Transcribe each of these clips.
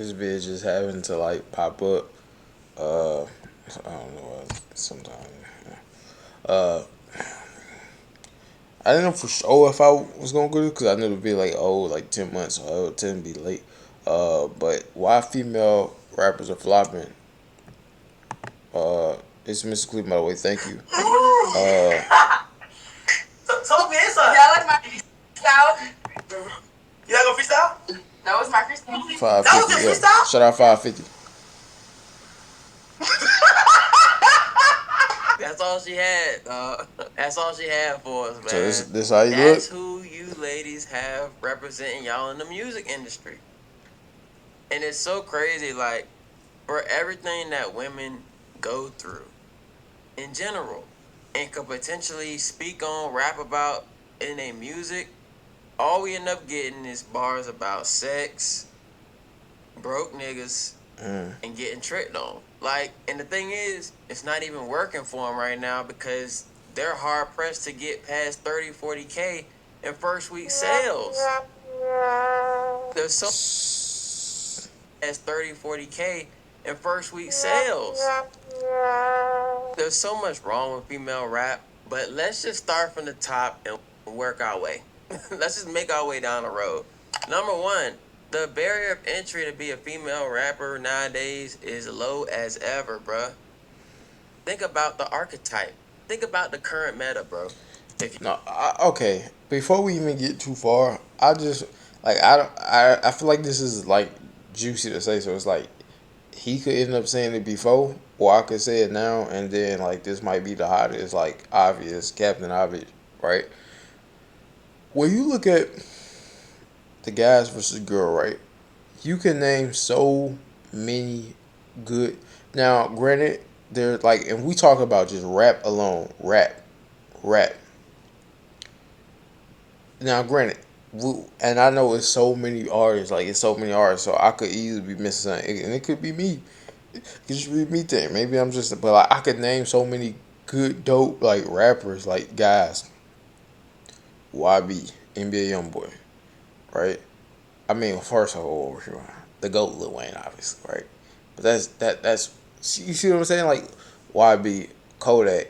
this bitch just having to like pop up. I don't know. Sometimes. Uh, I didn't know for sure if I was gonna go because I knew it'd be like like 10 months, so I would tend to be late. But why female rappers are flopping? Uh, it's Mr. Cleveland, by the way. Thank you. Talk me inside. Yeah, I like my freestyle. You not gonna freestyle? That was my freestyle. 550. That was your freestyle? Shout out 550. That's all she had. That's all she had for us, man. So this how you That's look? who you ladies have representing y'all in the music industry. And it's so crazy, like, for everything that women go through in general and could potentially speak on, rap about in their music, all we end up getting is bars about sex, broke niggas, and getting tricked on. Like, and the thing is, it's not even working for them right now because they're hard pressed to get past 30, 40K in first week sales. There's so as 30, 40K in first week sales. There's so much wrong with female rap, but let's just start from the top and work our way. Let's just make our way down the road. Number one, the barrier of entry to be a female rapper nowadays is low as ever, bruh. Think about the archetype. Think about the current meta, bro. No, okay. Before we even get too far, I just like I feel like this is like juicy to say. So it's like he could end up saying it before, or I could say it now, and then like this might be the hottest, like obvious Captain Obvious, right? When you look at the guys versus girl, right? You can name so many good. Now, granted, they're like, and we talk about just rap alone, rap. Now, granted, and I know it's so many artists, like it's so many artists, so I could easily be missing something, and it could be me. It could just be me thing. Maybe I'm just, but like I could name so many good, dope like rappers, like guys. YB, NBA YoungBoy, right? I mean, first of all, the GOAT Lil Wayne, obviously, right? But that's you see what I'm saying? Like YB, Kodak,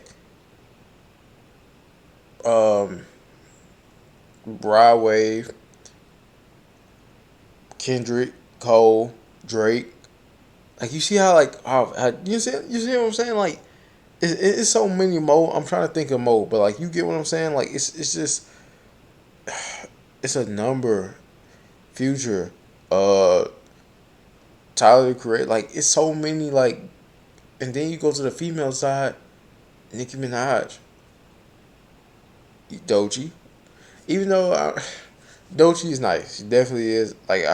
um, Rod Wave, Kendrick, Cole, Drake. Like you see how you see what I'm saying? Like it's so many more. I'm trying to think of more, but like you get what I'm saying? Like it's just it's a number. Future, uh, Tyler the Creator. Like it's so many like, and then you go to the female side, Nicki Minaj, Doechii. Even though Doechii is nice, she definitely is. Like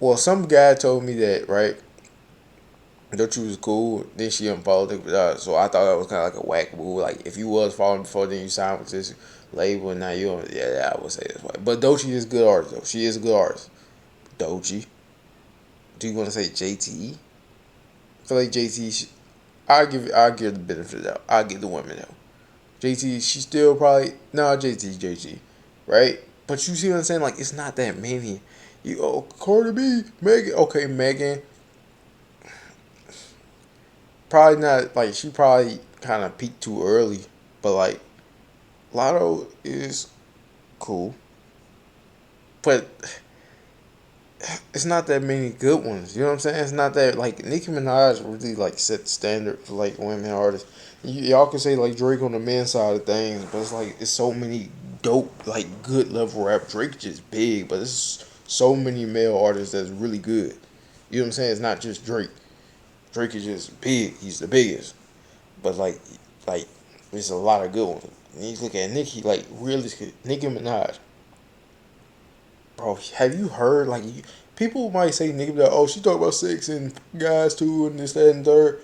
well, some guy told me that right. Doechii was cool. Then she unfollowed Nicki Minaj, so I thought that was kind of like a whack move. Like if you was following before, then you signed with this label, and now you don't. Yeah, I would say this way. But Doechii is a good artist though. She is a good artist. Doechii. Do you want to say JTE? I feel like JT. I'll give the benefit of the doubt. I'll give the women though. JT, she still probably no JT, right? But you see what I'm saying? Like it's not that many. Cardi B, Megan. Okay, Megan. Probably not like she probably kind of peaked too early, but like Lotto is cool, but it's not that many good ones. You know what I'm saying? It's not that like Nicki Minaj really like set the standard for like women artists. Y'all can say like Drake on the men's side of things, but it's like it's so many dope like good level rap. Drake just big, but it's so many male artists that's really good. You know what I'm saying? It's not just Drake. Drake is just big. He's the biggest. But like there's a lot of good ones. And you look at Nicki, like really Nicki Minaj. Bro, have you heard like people might say Nicki Minaj? Oh, she talk about sex and guys too, and this, that, and third.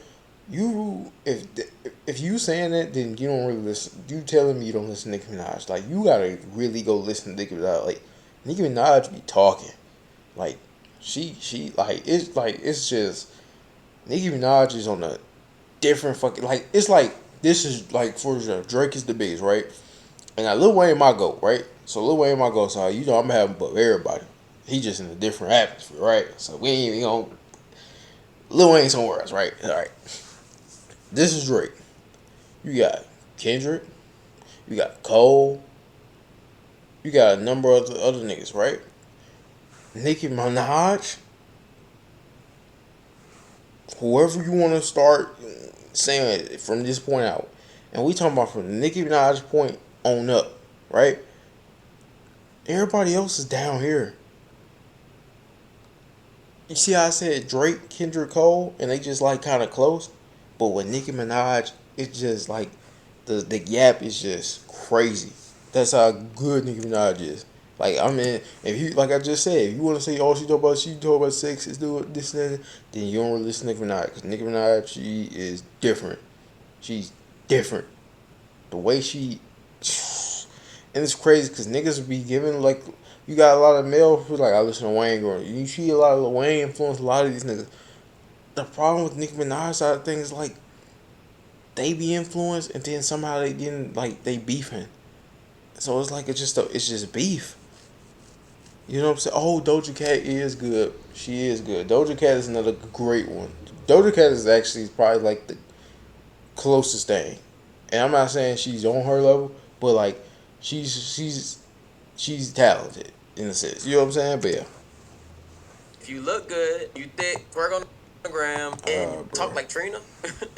You if you saying that, then you don't really listen. You telling me you don't listen to Nicki Minaj? Like you gotta really go listen to Nicki Minaj. Like Nicki Minaj be talking, like she like it's just Nicki Minaj is on a different fucking like it's like this is like for example Drake is the biggest right, and now Lil Wayne my goat right. So Lil Wayne my goat, so you know I'm having above everybody. He just in a different atmosphere, right? So we ain't even gonna Lil Wayne somewhere else, right? All right. This is Drake. You got Kendrick. You got Cole. You got a number of other niggas, right? Nicki Minaj. Whoever you want to start saying it from this point out, and we talking about from Nicki Minaj point on up, right? Everybody else is down here. You see how I said Drake, Kendrick, Cole, and they just like kind of close, but with Nicki Minaj, it's just like the gap is just crazy. That's how good Nicki Minaj is. Like I mean, if you like I just said, if you want to say all she talk about sex is doing this and that, then you don't really listen to Nicki Minaj because Nicki Minaj she is different. She's different. The way she and it's crazy because niggas be giving like you got a lot of male who's like I listen to Wayne growing. You see a lot of Wayne influence a lot of these niggas. The problem with Nicki Minaj side of things is like they be influenced and then somehow they didn't like they beefing. So it's like it's just beef. You know what I'm saying? Oh, Doja Cat is good. She is good. Doja Cat is another great one. Doja Cat is actually probably like the closest thing. And I'm not saying she's on her level, but like she's talented in a sense. You know what I'm saying? But yeah. If you look good, you thick, twerk on the gram, and talk Bro. like Trina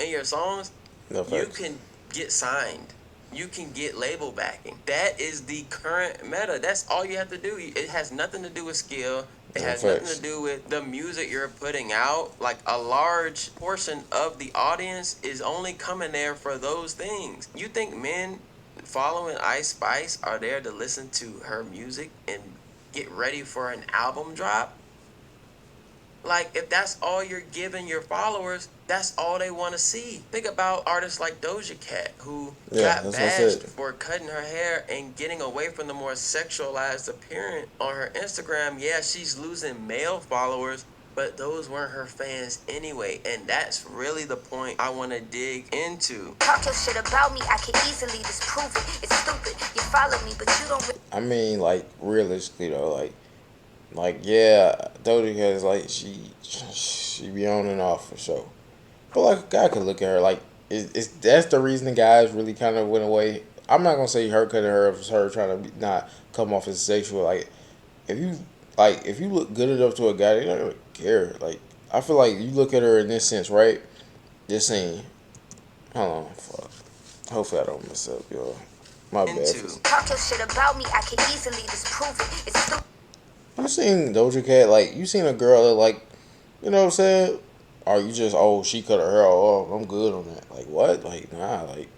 in your songs, No you facts. can get signed. You can get label backing. That is the current meta. That's all you have to do. It has nothing to do with skill. It No has nothing to facts. do with the music you're putting out. Like a large portion of the audience is only coming there for those things. You think men following Ice Spice are there to listen to her music and get ready for an album drop? Like, if that's all you're giving your followers, that's all they want to see. Think about artists like Doja Cat, who Yeah, got that's what I bashed said. for cutting her hair and getting away from the more sexualized appearance on her Instagram. Yeah, she's losing male followers, but those weren't her fans anyway. And that's really the point I want to dig into. Talk your shit about me, I can easily disprove it. It's stupid, you follow me, but you don't. I mean, like realistically though, like yeah, Doja Cat is like she be on and off for sure. But like a guy could look at her like it's that's the reason the guys really kind of went away. I'm not gonna say her cutting her was her trying to not come off as sexual. If you if you look good enough to a guy, they don't really care. Like I feel like you look at her in this sense, right? Just saying, hold on, fuck. Hopefully I don't mess up, yo. My bad. Into. Talk your shit about me, I can easily disprove it. It's stupid. You seen Doja Cat? Like you seen a girl that like, you know what I'm saying? Or you just she cut her hair off? I'm good on that. Like what? Like nah. Like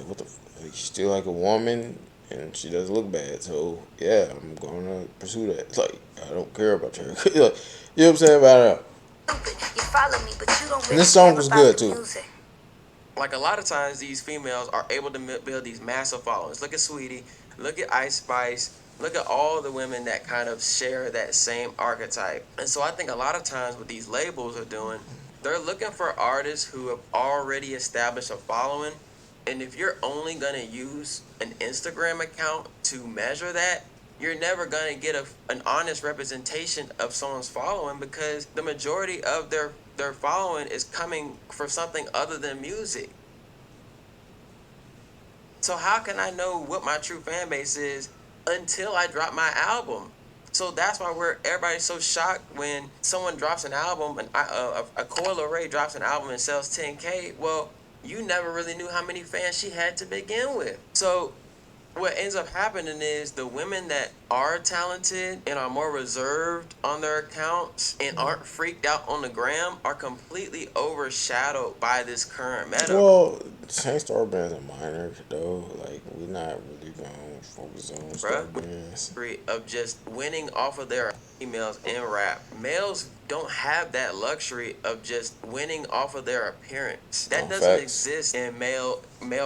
what the? Like, she's still like a woman and she doesn't look bad. So yeah, I'm gonna pursue that. Like I don't care about her. Like, you know what I'm saying about her? Stupid, you follow me, but you don't And really this song care was about good the too. music. Like a lot of times, these females are able to build these massive followings. Look at Sweetie, look at Ice Spice, look at all the women that kind of share that same archetype. And so I think a lot of times what these labels are doing, they're looking for artists who have already established a following. And if you're only gonna use an Instagram account to measure that, you're never gonna get an honest representation of someone's following because the majority of their following is coming for something other than music. So how can I know what my true fan base is until I drop my album? So that's why everybody's so shocked when someone drops an album and a Coil Ray drops an album and sells 10K. Well, you never really knew how many fans she had to begin with. So what ends up happening is the women that are talented and are more reserved on their accounts and aren't freaked out on the gram are completely overshadowed by this current meta. Well, Saint Star Band's a minor though. Like we're not really gonna focus on Star Bruh. Bands. Of just winning off of their females in rap. Males don't have that luxury of just winning off of their appearance. That No doesn't facts. exist in male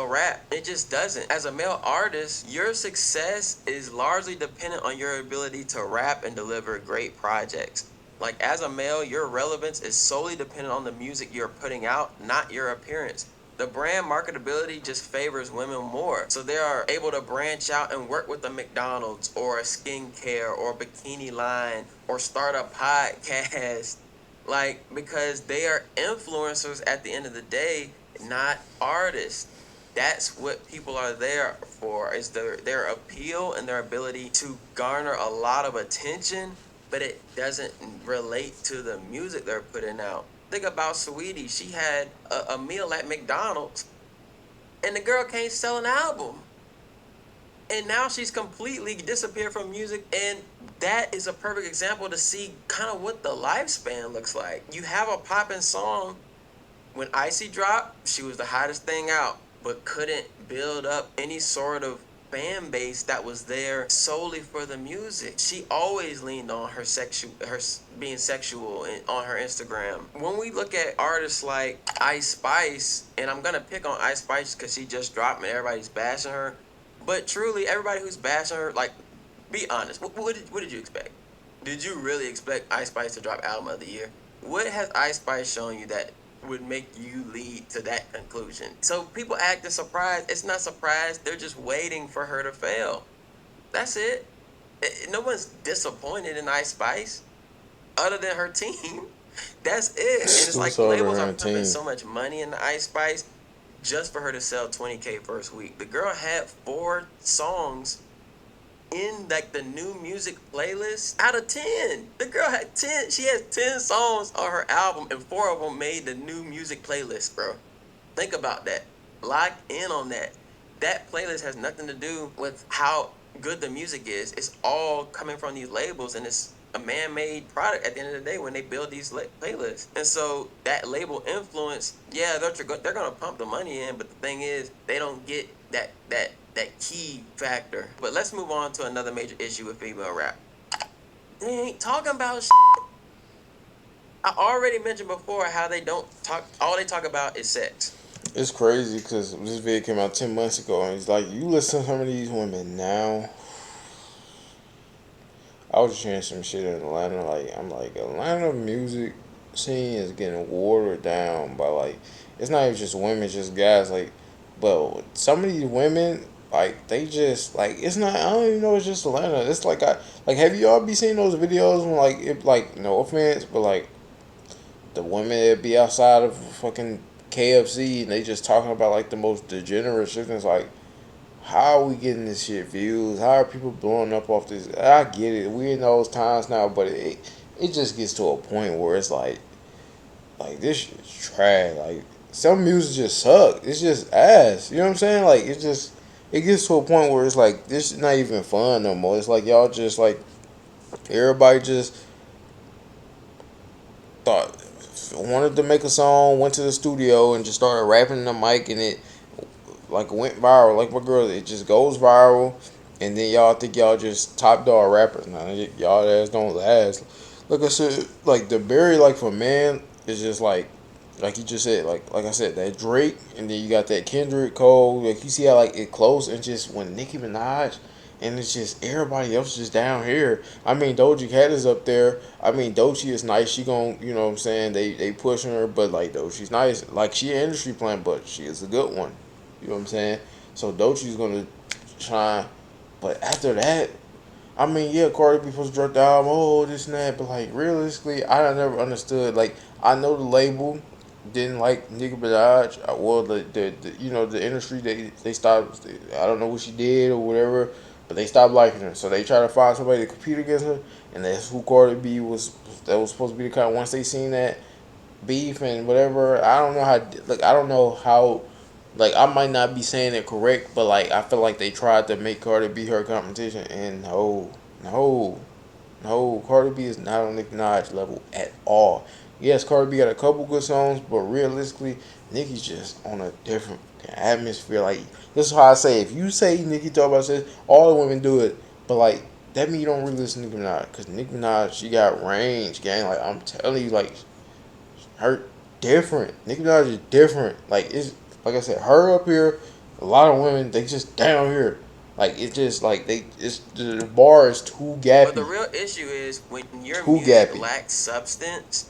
rap. It just doesn't. As a male artist, your success is largely dependent on your ability to rap and deliver great projects. Like as a male, your relevance is solely dependent on the music you're putting out, not your appearance. The brand marketability just favors women more. So they are able to branch out and work with a McDonald's or a skincare or a bikini line or start a podcast. Like, because they are influencers at the end of the day, not artists. That's what people are there for, is their appeal and their ability to garner a lot of attention, but it doesn't relate to the music they're putting out. Think about Saweetie. She had a meal at McDonald's, and the girl can't sell an album. And now she's completely disappeared from music, and that is a perfect example to see kind of what the lifespan looks like. You have a poppin' song. When Icy dropped, she was the hottest thing out, but couldn't build up any sort of fan base that was there solely for the music. She always leaned on her being sexual on her Instagram. When we look at artists like Ice Spice, and I'm gonna pick on Ice Spice because she just dropped and everybody's bashing her, but truly everybody who's bashing her, like, be honest, what did you expect? Did you really expect Ice Spice to drop album of the year? What has Ice Spice shown you that would make you lead to that conclusion? So people acting surprised. It's not surprised. They're just waiting for her to fail. That's it. No one's disappointed in Ice Spice other than her team. That's it. And it's like labels are pumping so much money into Ice Spice just for her to sell 20K first week. The girl had 4 songs in like the new music playlist out of 10. The girl had 10. She has 10 songs on her album, and 4 of them made the new music playlist, bro. Think about that. Lock in on that. That playlist has nothing to do with how good the music is. It's all coming from these labels, and it's a man-made product at the end of the day when they build these playlists. And so that label influence, yeah, they're gonna pump the money in, but the thing is, they don't get that key factor. But let's move on to another major issue with female rap. They ain't talking about shit. I already mentioned before how they don't talk. All they talk about is sex. It's crazy because this video came out 10 months ago, and it's like, you listen to some of these women now. I was just hearing some shit in Atlanta. Like, I'm like, Atlanta music scene is getting watered down by, like, it's not even just women, it's just guys. Like, but some of these women, like, they just, like, it's not, I don't even know it's just Atlanta. It's like, have you all be seeing those videos when, like, it, like, no offense, but, like, the women that be outside of fucking KFC and they just talking about, like, the most degenerate shit, and it's like, how are we getting this shit views? How are people blowing up off this? I get it. We're in those times now, but it just gets to a point where it's like this shit's trash. Like, some music just suck. It's just ass. You know what I'm saying? Like, it gets to a point where it's like, this is not even fun no more. It's like y'all just, like, everybody just wanted to make a song, went to the studio and just started rapping in the mic, and it, like, went viral. Like my girl, it just goes viral, and then y'all think y'all just top dog rappers. Now y'all ass don't last. Like I said, like the Barry, like, for man is just like you just said, like I said, that Drake, and then you got that Kendrick Cole. Like, you see how, like, it close, and just when Nicki Minaj, and it's just everybody else just down here. I mean, Doja Cat is up there. I mean, Doechii is nice. She gon', you know what I'm saying, they pushing her, but, like, Doechii's nice. Like, she an industry plant, but she is a good one. You know what I'm saying? So Doechii's gonna shine. But after that, I mean, yeah, Cardi B supposed to drop the album, oh, this and that, but, like, realistically, I never understood. Like, I know the label didn't like Nicki Minaj. Well, the you know, the industry, they stopped. I don't know what she did or whatever, but they stopped liking her. So they try to find somebody to compete against her, and that's who Cardi B was. That was supposed to be the kind. Once they seen that beef and whatever, I don't know how. Like, I don't know how. Like, I might not be saying it correct, but, like, I feel like they tried to make Cardi B her competition, and no, Cardi B is not on Nicki Minaj level at all. Yes, Cardi B got a couple good songs, but realistically, Nicki's just on a different atmosphere. Like, this is how I say, if you say Nicki talk about this, all the women do it, but, like, that mean you don't really listen to Nicki Minaj, because Nicki Minaj, she got range, gang. Like, I'm telling you, like, her different. Nicki Minaj is different. Like, it's like I said, her up here. A lot of women, they just down here. Like, it's just like the bar is too gappy. But the real issue is when your music lacks substance,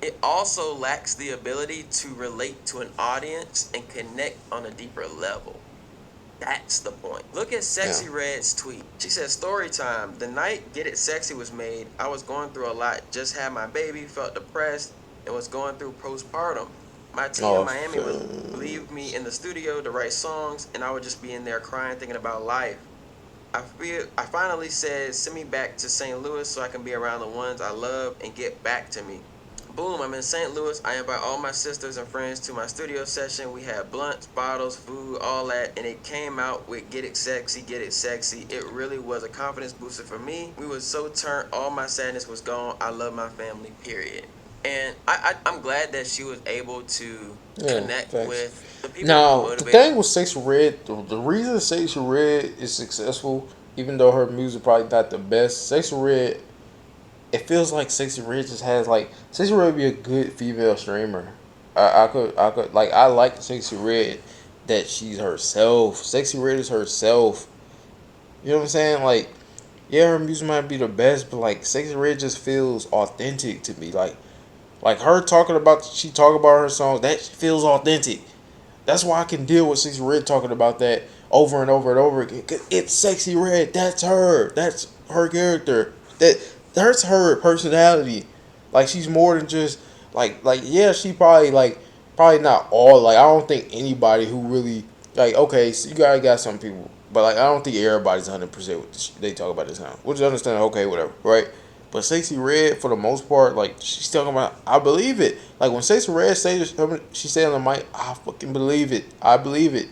It also lacks the ability to relate to an audience and connect on a deeper level. That's the point. Look at Yeah. Sexy Red's tweet. She said, story time. The night Get It Sexy was made, I was going through a lot. Just had my baby, felt depressed, and was going through postpartum. My team in Oh, Miami would leave me in the studio to write songs, and I would just be in there crying, thinking about life. I finally said, send me back to St. Louis so I can be around the ones I love and get back to me. Boom, I'm in St. Louis. I invite all my sisters and friends to my studio session. We had blunts, bottles, food, all that, and it came out with Get It Sexy, Get It Sexy. It really was a confidence booster for me. We was so turned, all my sadness was gone. I love my family, period. And I'm glad that she was able to yeah, connect thanks. with the people who Now, the motivated. thing with Sexy Red, the reason Sexy Red is successful, even though her music probably not the best, Sexy Red, it feels like Sexy Red just has like Sexy Red would be a good female streamer. I could like I like Sexy Red that she's herself. Sexy Red is herself. You know what I'm saying? Like, yeah, her music might be the best, but like Sexy Red just feels authentic to me. Like her talking about she talk about her songs, that feels authentic. That's why I can deal with Sexy Red talking about that over and over and over again. 'Cause it's Sexy Red. That's her. That's her character. That's her personality. Like she's more than just like yeah. She probably probably not all. Like I don't think anybody who really like okay. So you gotta got some people, but like I don't think everybody's 100% what they talk about this now. Which I understand. Okay, whatever. Right. But Sexy Red, for the most part, like she's talking about, I believe it. Like when Sexy Red says she said on the mic, I fucking believe it. I believe it.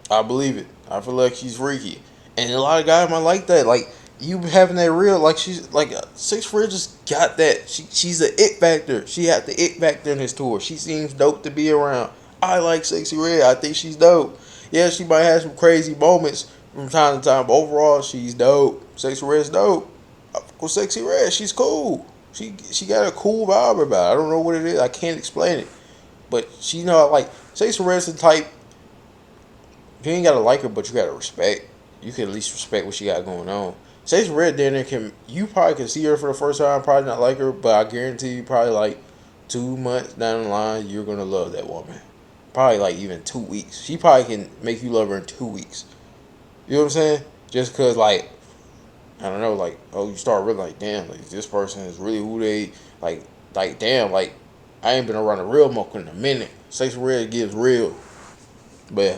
I believe it. I feel like she's freaky, and a lot of guys might like that. Like you having that real, like she's like Sexy Red just got that. She's the it factor. She had the it factor in this tour. She seems dope to be around. I like Sexy Red. I think she's dope. Yeah, she might have some crazy moments from time to time, but overall, she's dope. Sexy Red's dope. With Sexy Red, she's cool. She got a cool vibe about it. I don't know what it is. I can't explain it. But she know like Sexy Red's the type you ain't gotta like her, but you gotta respect. You can at least respect what she got going on. Sexy Red then there can you probably can see her for the first time, probably not like her, but I guarantee you probably like 2 months down the line, you're gonna love that woman. Probably like even 2 weeks. She probably can make you love her in 2 weeks. You know what I'm saying? Just cause like I don't know, like, oh, you start really like, damn, like this person is really who they like, damn, like I ain't been around a real mocha in a minute. Sexy Red gives real, but yeah.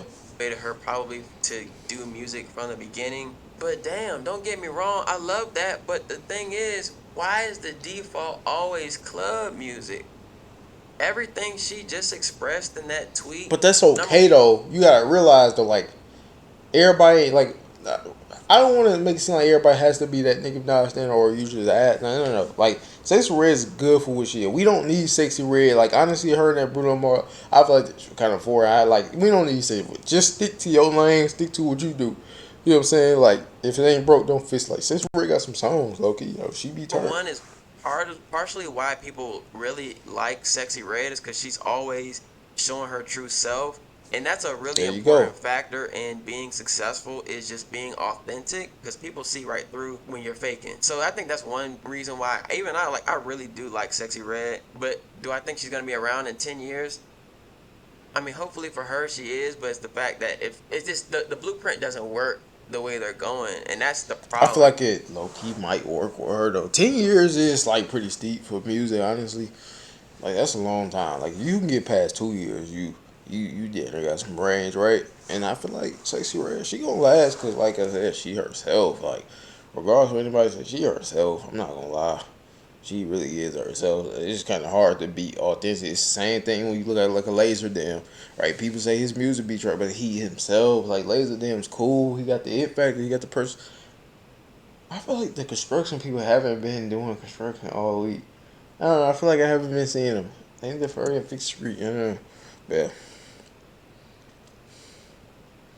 Her probably to do music from the beginning. But damn, don't get me wrong, I love that. But the thing is, why is the default always club music? Everything she just expressed in that tweet. But that's okay though. You gotta realize though, like everybody, like I don't want to make it seem like everybody has to be that Nicki Minaj stand or usually the ad. No. Like Sexy Red is good for what she is. We don't need Sexy Red. Like honestly, her and that Bruno Mars, I feel like it's kind of for I like we don't need Sexy Red. Just stick to your lane. Stick to what you do. You know what I'm saying? Like if it ain't broke, don't fix. Like Sexy Red got some songs, Loki. You know she be For turned. one, is partially why people really like Sexy Red is because she's always showing her true self. And that's a really There you go. important factor in being successful is just being authentic because people see right through when you're faking. So I think that's one reason why even I really do like Sexy Red. But do I think she's gonna be around in 10 years? I mean, hopefully for her she is, but it's the fact that if it's just the blueprint doesn't work the way they're going, and that's the I problem. feel like it low key might work with her though. 10 years is like pretty steep for music, honestly. Like that's a long time. Like you can get past 2 years, you did. Got some range, right? And I feel like Sexy Red, she gonna last because, like I said, she herself. Like regardless of anybody says, she herself. I'm not gonna lie, she really is herself. It's just kind of hard to be authentic. It's the same thing when you look at like a Laser Dim, right? People say his music beats right, but he himself, like Laser Dim's cool. He got the it factor. He got the person. I feel like the construction people haven't been doing construction all week. I don't know. I feel like I haven't been seeing them. I think they're furry and fixed street. I don't know. But yeah.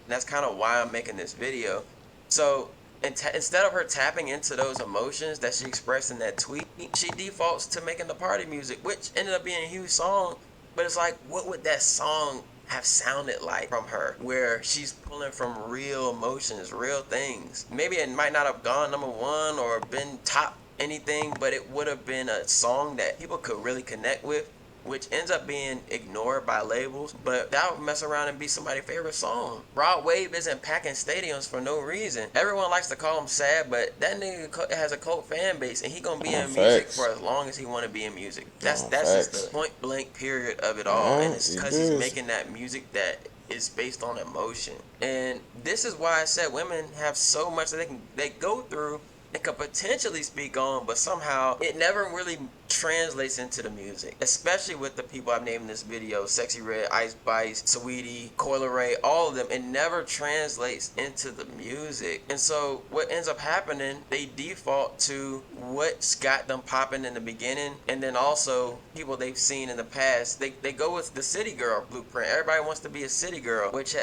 That's kind of why I'm making this video. So instead of her tapping into those emotions that she expressed in that tweet, she defaults to making the party music, which ended up being a huge song. But it's like, what would that song have sounded like from her, where she's pulling from real emotions, real things? Maybe it might not have gone number one or been top anything, but it would have been a song that people could really connect with, which ends up being ignored by labels, but that would mess around and be somebody's favorite song. Rod Wave isn't packing stadiums for no reason. Everyone likes to call him sad, but that nigga has a cult fan base, and he gonna be in music for as long as he wanna be in music. That's just the point blank period of it all, and it's because he's making that music that is based on emotion. And this is why I said women have so much that they go through and could potentially speak on, but somehow it never really translates into the music, especially with the people I've named in this video: Sexy Red, Ice Spice, Saweetie, Coil Ray, all of them. It never translates into the music. And so what ends up happening, they default to what's got them popping in the beginning, and then also people they've seen in the past. They go with the city girl blueprint. Everybody wants to be a city girl, which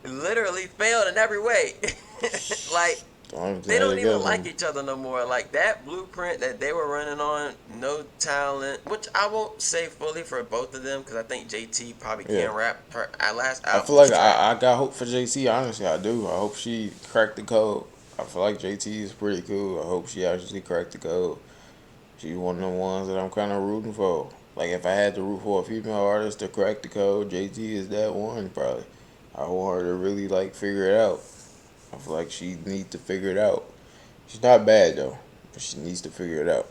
literally failed in every way. Like, they don't even like each other no more. Like, that blueprint that they were running on, no talent, which I won't say fully for both of them, because I think JT probably can rap. Her last album, I feel like I got hope for JT. Honestly, I do. I hope she cracked the code. I feel like JT is pretty cool. I hope she actually cracked the code. She's one of the ones that I'm kind of rooting for. Like, if I had to root for a female artist to crack the code, JT is that one, probably. I want her to really, like, figure it out. I feel like she needs to figure it out. She's not bad, though, but she needs to figure it out.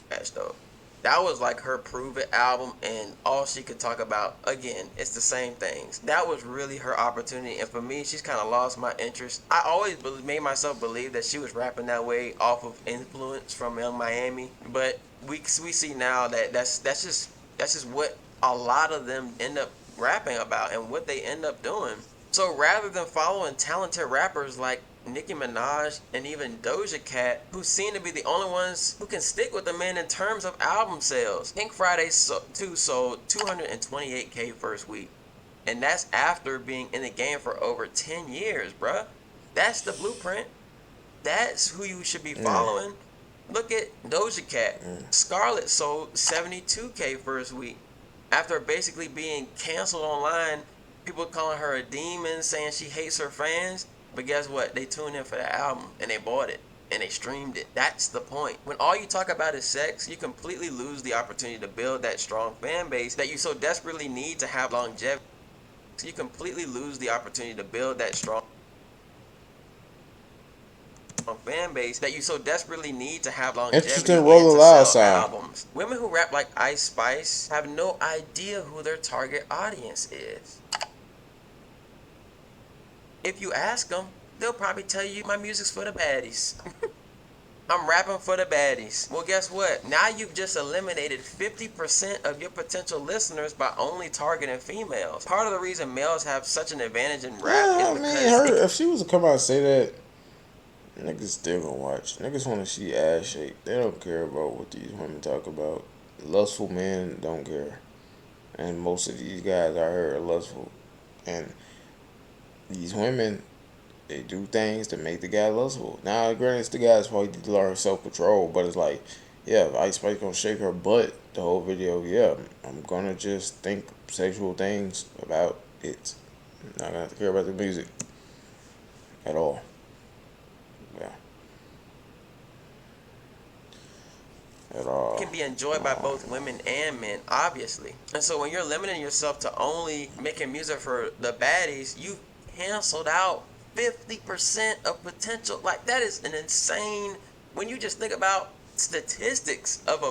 That's dope. That was like her Prove It album, and all she could talk about, again, it's the same things. That was really her opportunity, and for me, she's kind of lost my interest. I always made myself believe that she was rapping that way off of influence from Young Miami, but we see now that that's just what a lot of them end up rapping about and what they end up doing. So rather than following talented rappers like Nicki Minaj and even Doja Cat, who seem to be the only ones who can stick with the men in terms of album sales, Pink Friday 2 sold 228K first week. And that's after being in the game for over 10 years, bruh. That's the blueprint. That's who you should be following. Look at Doja Cat. Scarlett sold 72K first week. After basically being canceled online, people calling her a demon, saying she hates her fans. But guess what? They tuned in for the album, and they bought it, and they streamed it. That's the point. When all you talk about is sex, you completely lose the opportunity to build that strong fan base that you so desperately need to have longevity. So you completely lose the opportunity to build that strong fan base that you so desperately need to have longevity. Interesting Roll of Loud sound. Albums. Women who rap like Ice Spice have no idea who their target audience is. If you ask them, they'll probably tell you my music's for the baddies. I'm rapping for the baddies. Well, guess what? Now you've just eliminated 50% of your potential listeners by only targeting females. Part of the reason males have such an advantage in rap is because if she was to come out and say that, niggas still gonna watch. Niggas want to see ass shake. They don't care about what these women talk about. Lustful men don't care. And most of these guys I heard are lustful. And these women, they do things to make the guy lustful. Now, granted, it's the guy's fault. He need to learn self-control. But it's like, yeah, if Ice Spice gonna shake her butt the whole video, yeah, I'm gonna just think sexual things about it. I'm not gonna have to care about the music at all. Yeah. At all. Can be enjoyed by both women and men, obviously. And so when you're limiting yourself to only making music for the baddies, you canceled out 50% of potential. Like, that is an insane, when you just think about statistics of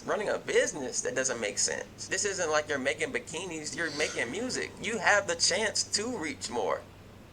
running a business, that doesn't make sense. This isn't like you're making bikinis, you're making music. You have the chance to reach more.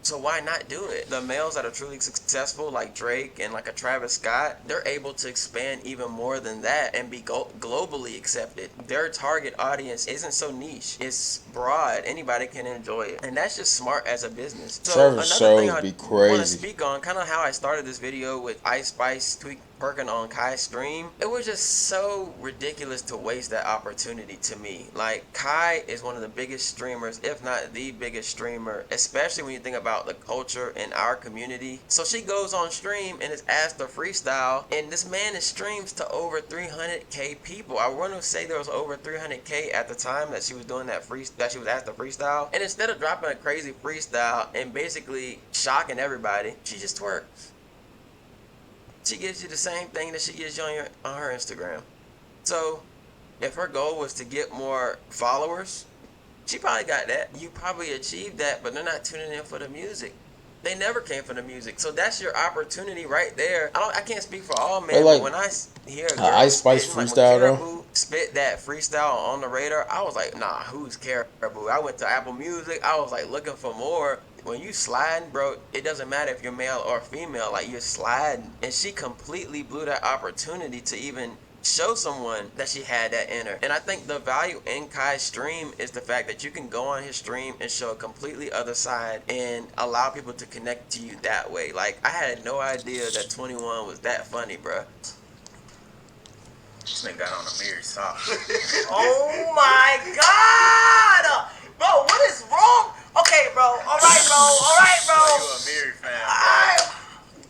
So why not do it? The males that are truly successful, like Drake and like a Travis Scott, they're able to expand even more than that and be globally accepted. Their target audience isn't so niche. It's broad. Anybody can enjoy it. And that's just smart as a business. So Travis another thing I want to crazy. speak on, kind of how I started this video with Ice Spice twerking on Kai's stream. It was just so ridiculous to waste that opportunity to me. Like, Kai is one of the biggest streamers, if not the biggest streamer, especially when you think about the culture in our community. So she goes on stream and is asked to freestyle, and this man is streams to over 300K people. I want to say there was over 300K at the time that she was doing that she was asked to freestyle. And instead of dropping a crazy freestyle and basically shocking everybody, she just twerks. she gives you the same thing that she gives you on her Instagram. So if her goal was to get more followers, she probably got that. You probably achieved that, but they're not tuning in for the music. They never came for the music. So that's your opportunity right there. I can't speak for all men, like, but when I hear a girl Ice Spice spitting, like when freestyle though. Caribou spit that freestyle on the radar, I was like, nah, who's Caribou? I went to Apple Music. I was like looking for more. When you sliding, bro, it doesn't matter if you're male or female. Like, you're sliding. And she completely blew that opportunity to even show someone that she had that in her. And I think the value in Kai's stream is the fact that you can go on his stream and show a completely other side and allow people to connect to you that way. Like, I had no idea that 21 was that funny, bro. This nigga got on a mirror sock. Oh my god! Bro, what is wrong? Okay, bro. Alright, bro. Alright, bro. You a Mary fan, bro. Alright.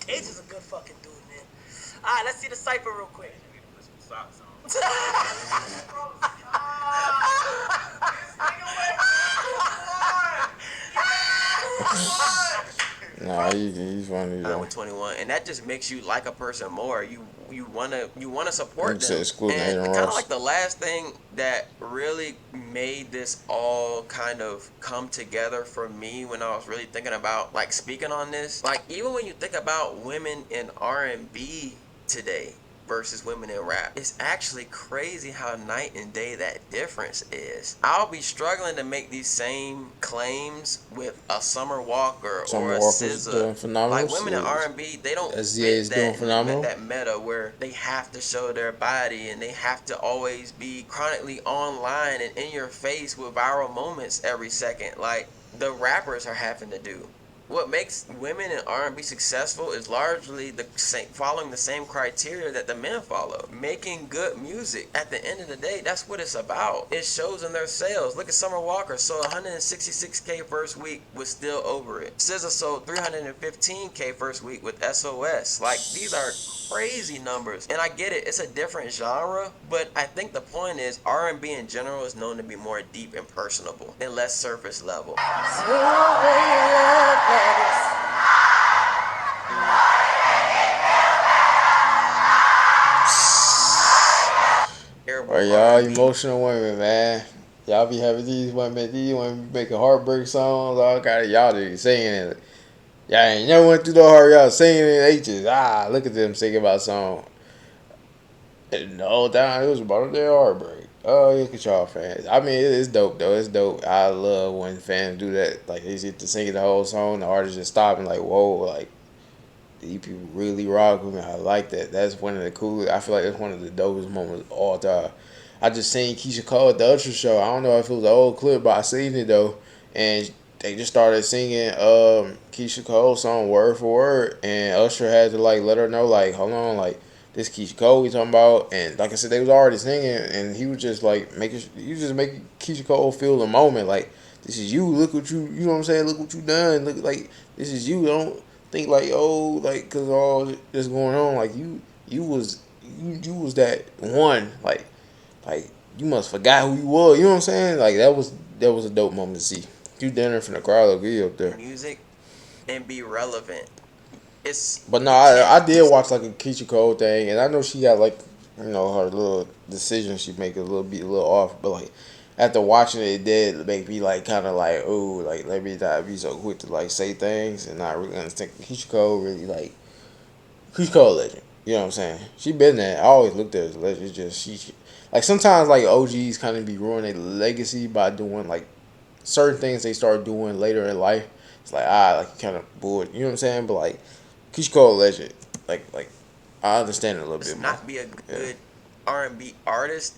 Cage is a good fucking dude, man. Alright, let's see the cipher real quick. Put some socks on. Nah, he's funny though. With 21, and that just makes you like a person more. You wanna support them. Excluding And Adin kind of Ross. like the last thing that really made this all kind of come together for me when I was really thinking about like speaking on this. Like, even when you think about women in R&B today versus women in rap, it's actually crazy how night and day that difference is. I'll be struggling to make these same claims with a Summer Walker Summer or a Walker's doing SZA. phenomenal. Like, women in R&B, they don't SZA fit is doing phenomenal. that meta where they have to show their body and they have to always be chronically online and in your face with viral moments every second, like the rappers are having to do. What makes women in R&B successful is largely following the same criteria that the men follow. Making good music. At the end of the day, that's what it's about. It shows in their sales. Look at Summer Walker. Sold 166K first week, was still over it. SZA sold 315K first week with SOS. Like, these are crazy numbers. And I get it, it's a different genre, but I think the point is R&B in general is known to be more deep and personable and less surface level. Are y'all emotional women, man? Y'all be having these women making heartbreak songs, all kind of y'all be singing it. Y'all ain't never went through the heart, y'all singing it, they just look at them singing about song. And the whole time it was about their heartbreak. Oh, look at y'all fans. I mean, it's dope though. It's dope. I love when fans do that. Like, they get to sing the whole song, the artist just stop and like, whoa, like, these people really rock with me. I like that. That's one of the coolest. I feel like that's one of the dopest moments of all time. I just seen Keisha Cole at the Usher show. I don't know if it was an old clip, but I seen it though. And they just started singing Keisha Cole's song word for word. And Usher had to like let her know, like, hold on, like, this Keisha Cole we talking about. And like I said, they was already singing, and he was just like making Keisha Cole feel the moment. Like, this is you. Look what you know what I'm saying? Look what you done. Look, like, this is you. Don't think like, oh, like, cause all this going on, like, you was that one, like you must forgot who you was. You know what I'm saying? Like, that was a dope moment to see. You dinner from the crowd, agree up there. Music and be relevant. But no, I did watch like a Keisha Cole thing, and I know she got like, you know, her little decisions she make a little off, but like, after watching it, it did make me like kind of like, oh, like, let me not be so quick to like say things and not really understand. Keisha Cole really like, Keisha Cole legend. You know what I'm saying? She been there. I always looked at her as a legend. It's just she like, sometimes like OGs kind of be ruining their legacy by doing like certain things they start doing later in life. It's like, like, you kind of bored. You know what I'm saying? But like, Keisha Cole legend. Like I understand it a little bit more. Not be a good R&B artist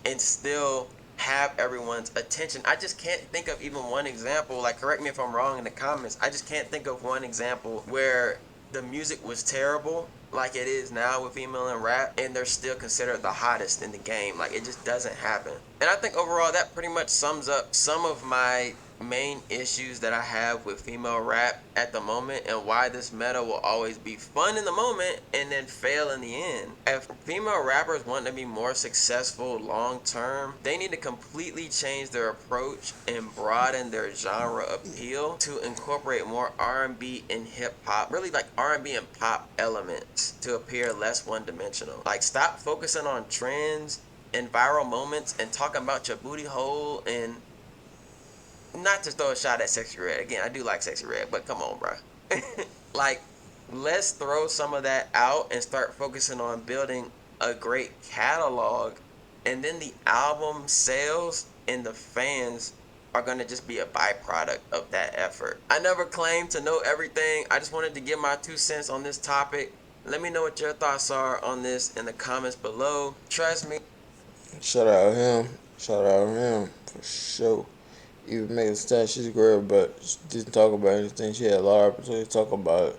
and still have everyone's attention. I just can't think of even one example. Like, correct me if I'm wrong in the comments. I just can't think of one example where the music was terrible like it is now with female in rap, and they're still considered the hottest in the game. Like, it just doesn't happen. And I think overall that pretty much sums up some of my main issues that I have with female rap at the moment and why this meta will always be fun in the moment and then fail in the end. If female rappers want to be more successful long term, they need to completely change their approach and broaden their genre appeal to incorporate more R&B and hip hop, really like R&B and pop elements to appear less one-dimensional. Like, stop focusing on trends and viral moments and talking about your booty hole. And not to throw a shot at Sexy Red. Again, I do like Sexy Red, but come on, bro. Like, let's throw some of that out and start focusing on building a great catalog. And then the album sales and the fans are going to just be a byproduct of that effort. I never claimed to know everything. I just wanted to give my 2 cents on this topic. Let me know what your thoughts are on this in the comments below. Trust me. Shout out him. Shout out him for sure. Even made a stat, she's a girl, but she didn't talk about anything. She had a lot of opportunity to talk about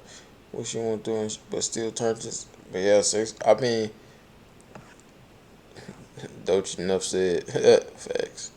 what she went through, but still turned this. But yeah, I mean, Dochi enough said. Facts.